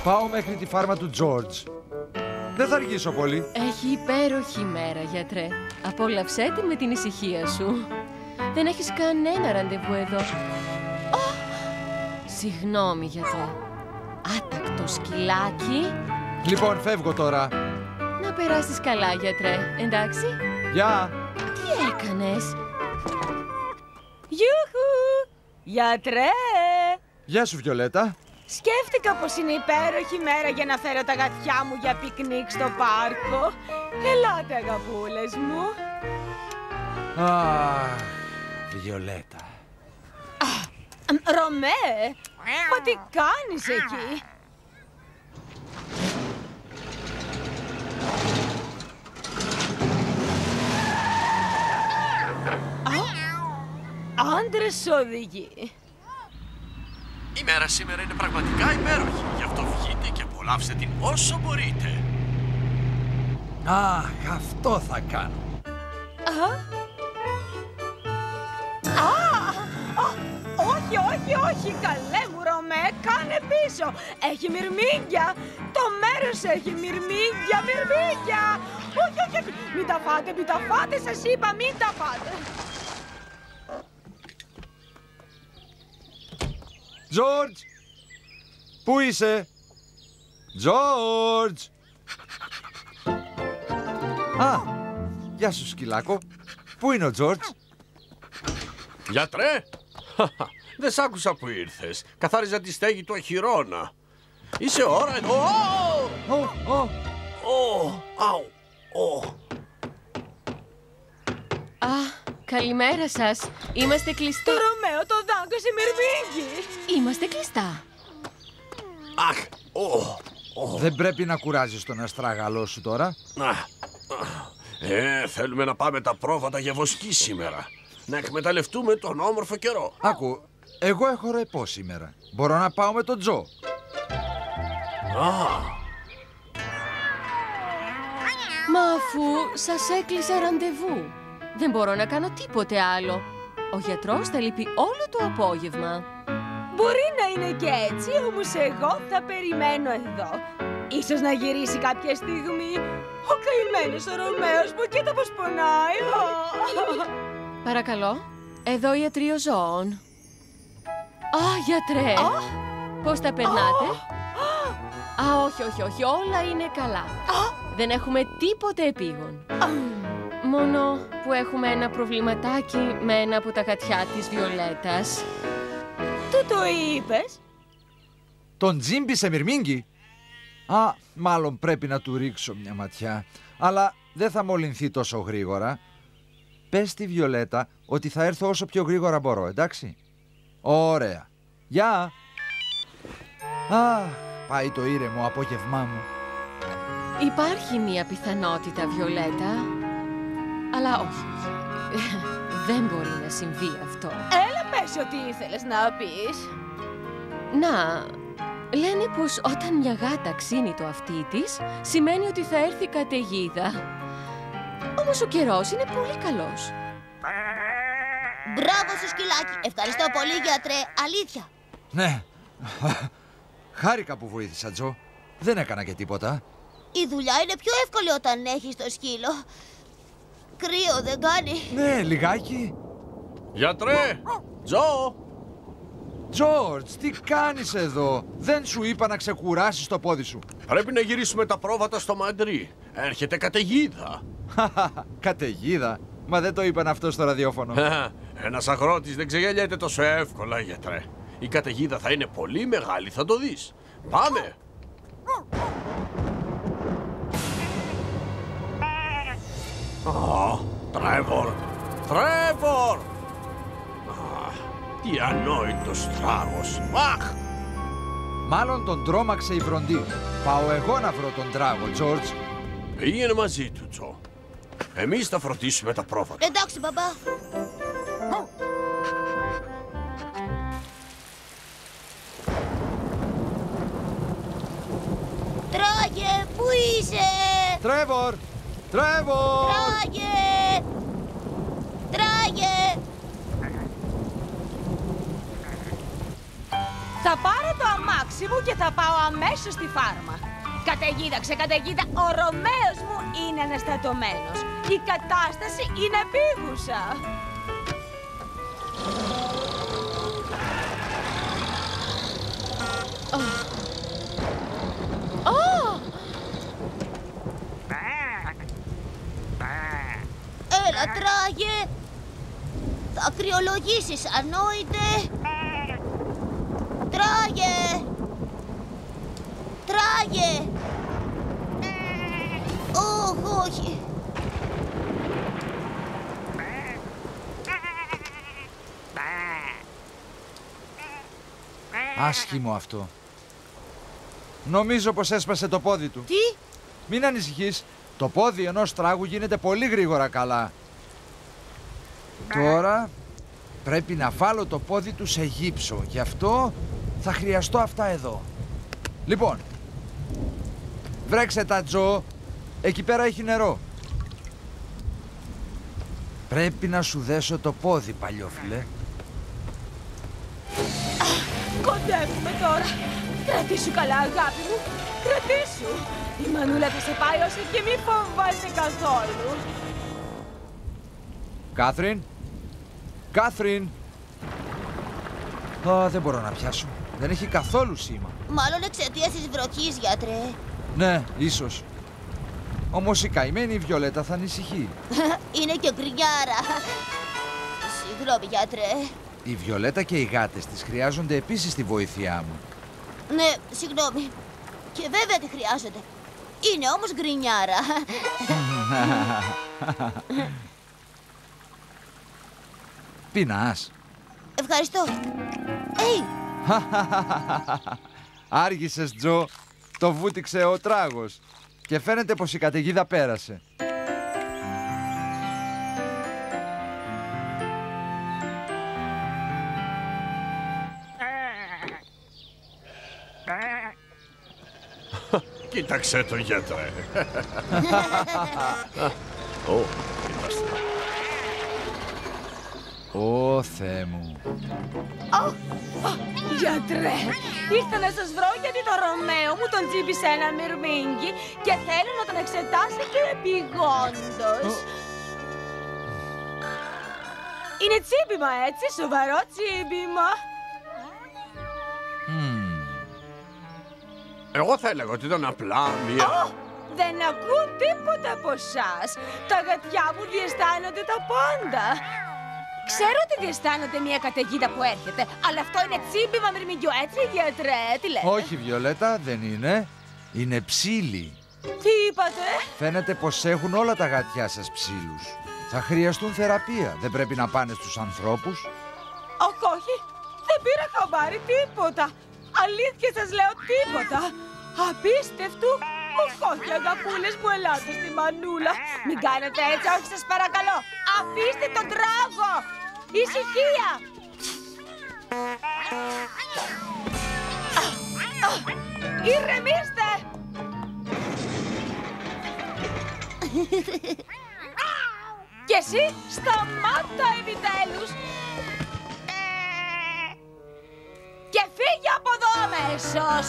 Πάω μέχρι τη φάρμα του Τζόρτζ. Δεν θα αργήσω πολύ. Έχει υπέροχη μέρα, γιατρέ. Απόλαυσέ τη με την ησυχία σου. Δεν έχεις κανένα ραντεβού εδώ. Συγγνώμη, γιατρέ. Άτακτο σκυλάκι. Λοιπόν, φεύγω τώρα. Να περάσεις καλά, γιατρέ. Εντάξει. Γεια. Τι έκανες? Γιούχου! Γιατρέ! Γεια σου, Βιολέτα. Σκέφτηκα πως είναι υπέροχη μέρα για να φέρω τα γατιά μου για πικνίκ στο πάρκο. Ελάτε, αγαπούλες μου. Αχ, Βιολέτα. Ρωμέ, μα τι κάνεις εκεί? Άντρες οδηγοί. Η μέρα σήμερα είναι πραγματικά υπέροχη. Γι' αυτό βγείτε και απολαύστε την όσο μπορείτε. Αχ, αυτό θα κάνω. Όχι, όχι, όχι, καλέ μου Ρωμέ, κάνε πίσω. Έχει μυρμήγκια. Το μέρος έχει μυρμήγκια, μυρμήγκια. Όχι, όχι, όχι, μην τα φάτε, μην τα φάτε, σας είπα, μην τα φάτε. Τζόρτζ! Πού είσαι? Τζόρτζ! Α, γεια σου, σκυλάκο. Πού είναι ο Τζόρτζ? Γιατρέ! Δεν σ' άκουσα που ήρθες. Καθάριζα τη στέγη του αχυρώνα. Είσαι ώρα εδώ. Καλημέρα σας. Είμαστε κλειστοί. Το Ρωμαίο το δάγκωσε μυρμήγκι. Είμαστε κλειστά. Αχ! Δεν πρέπει να κουράζεις τον αστράγαλό σου τώρα. Θέλουμε να πάμε τα πρόβατα για βοσκή σήμερα. Να εκμεταλλευτούμε τον όμορφο καιρό. Άκου, εγώ έχω ρεπό σήμερα. Μπορώ να πάω με τον Τζο. Μα αφού σας έκλεισα ραντεβού, δεν μπορώ να κάνω τίποτε άλλο. Ο γιατρός θα λείπει όλο το απόγευμα. Μπορεί να είναι και έτσι, όμως εγώ θα περιμένω εδώ. Ίσως να γυρίσει κάποια στιγμή. Ο καημένος ο Ρωμαίος μου, κοίτα πως πονάει. Παρακαλώ, εδώ ιατρείο ζώων. Γιατρέ, πώς τα περνάτε? Όχι, όχι, όχι, όλα είναι καλά. Δεν έχουμε τίποτε επίγον. Μόνο που έχουμε ένα προβληματάκι με ένα από τα γατιά της Βιολέτας. Του το είπες? Τον τζίμπησε μυρμήγκι. Μάλλον πρέπει να του ρίξω μια ματιά. Αλλά δεν θα μολυνθεί τόσο γρήγορα. Πες στη Βιολέτα ότι θα έρθω όσο πιο γρήγορα μπορώ, εντάξει? Ωραία. Γεια. Πάει το ήρεμο απόγευμά μου. Υπάρχει μία πιθανότητα, Βιολέτα. Αλλά όχι. Δεν μπορεί να συμβεί αυτό. Έλα πες ό,τι ήθελες να πεις. Να, λένε πως όταν μια γάτα ξύνει το αυτί της, σημαίνει ότι θα έρθει καταιγίδα. Όμως ο καιρός είναι πολύ καλός. Μπράβο σου, σκυλάκι. Ευχαριστώ πολύ, γιατρέ. Αλήθεια. Ναι. Χάρηκα που βοήθησα, Τζο. Δεν έκανα και τίποτα. Η δουλειά είναι πιο εύκολη όταν έχεις το σκύλο. Κρύο δεν κάνει? Ναι, λιγάκι. Γιατρέ! Τζο! Τζόρτζ, τι κάνεις εδώ? Δεν σου είπα να ξεκουράσεις το πόδι σου. Πρέπει να γυρίσουμε τα πρόβατα στο Μαντρί. Έρχεται καταιγίδα. Καταιγίδα? Μα δεν το είπαν αυτό στο ραδιόφωνο. Ένας αγρότης δεν ξεγελιέται τόσο εύκολα, γιατρέ. Η καταιγίδα θα είναι πολύ μεγάλη, θα το δεις. Πάμε! Τρέβορ! Τρέβορ! Τι ανόητος τράγος! Αχ! Μάλλον τον τρόμαξε η βροντή. Πάω εγώ να βρω τον τράγο, Τζόρτζ. Πήγαινε μαζί του, Τζο. Εμείς θα φροντίσουμε τα πρόβατα. Εντάξει, μπαμπά. Τράγε, πού είσαι? Τρέβορ! Τρέβορ! Τράγε! Τράγε! Θα πάρω το αμάξι μου και θα πάω αμέσως στη φάρμα. Καταιγίδα, ξεκαταιγίδα, ο Ρωμαίος μου είναι αναστατωμένος. Η κατάσταση είναι επίγουσα. Έλα, τράγε! Θα κρυολογήσεις, ανόητε! Τράγε! Τράγε! Όχι! Άσχημο αυτό. Νομίζω πως έσπασε το πόδι του. Τι? Μην ανησυχείς. Το πόδι ενός τράγου γίνεται πολύ γρήγορα καλά. Τώρα πρέπει να βάλω το πόδι του σε γύψο. Γι' αυτό θα χρειαστώ αυτά εδώ. Λοιπόν, βρέξε τα, Τζο. Εκεί πέρα έχει νερό. Πρέπει να σου δέσω το πόδι, παλιόφιλε. Κοντεύουμε τώρα. Κρατήσου καλά, αγάπη μου. Κρατήσου. Η μανούλα θα σε πάει ως εκεί, μη φοβάσαι καθόλου. Κάθριν. Κάθριν. Δεν μπορώ να πιάσω. Δεν έχει καθόλου σήμα. Μάλλον εξαιτίας της βροχής, γιατρέ. Ναι, ίσως. Όμως η καημένη Βιολέτα θα ανησυχεί. Είναι και γκρινιάρα. Συγγνώμη, γιατρέ. Η Βιολέτα και οι γάτες της χρειάζονται επίσης τη βοήθειά μου. Ναι, συγγνώμη. Και βέβαια τη χρειάζεται. Είναι όμως γκρινιάρα. Πεινάς. Ευχαριστώ. Άργησες, Τζο. Το βούτυξε ο τράγος. Και φαίνεται πως η καταιγίδα πέρασε. Κοίταξε το, γιατρέ. Κοιτάξτε. Ω, Θεέ μου. Γιατρέ, ήρθα να σας βρω γιατί το Ρωμαίο μου τον τσίπησε ένα μυρμήγκι και θέλω να τον εξετάσετε επειγόντως. Είναι τσίπημα, έτσι, σοβαρό τσίπημα. Εγώ θα έλεγα ότι ήταν απλά μία... Δεν ακούω τίποτα από εσάς. Τα γατιά μου διαισθάνονται τα πάντα. Ξέρω ότι διαισθάνονται μια καταιγίδα που έρχεται, αλλά αυτό είναι τσίμπημα μυρμηγκιού, έτσι, γιατρέ, τι λέτε? Όχι, Βιολέτα, δεν είναι. Είναι ψήλοι. Τι είπατε? Φαίνεται πως έχουν όλα τα γατιά σας ψήλους. Θα χρειαστούν θεραπεία. Δεν πρέπει να πάνε στους ανθρώπους. Όχι, δεν πήρα χαμπάρι τίποτα. Αλήθεια σας λέω, τίποτα. Απίστευτο. Όχι, αγαπούλες μου, ελάτε στη μανούλα. Μην κάνετε έτσι, όχι σας παρακαλώ. Αφήστε τον τράγο. Ησυχία. Ηρεμήστε. Και εσύ σταμάτα, επιτέλους. Και φύγε από εδώ αμέσως.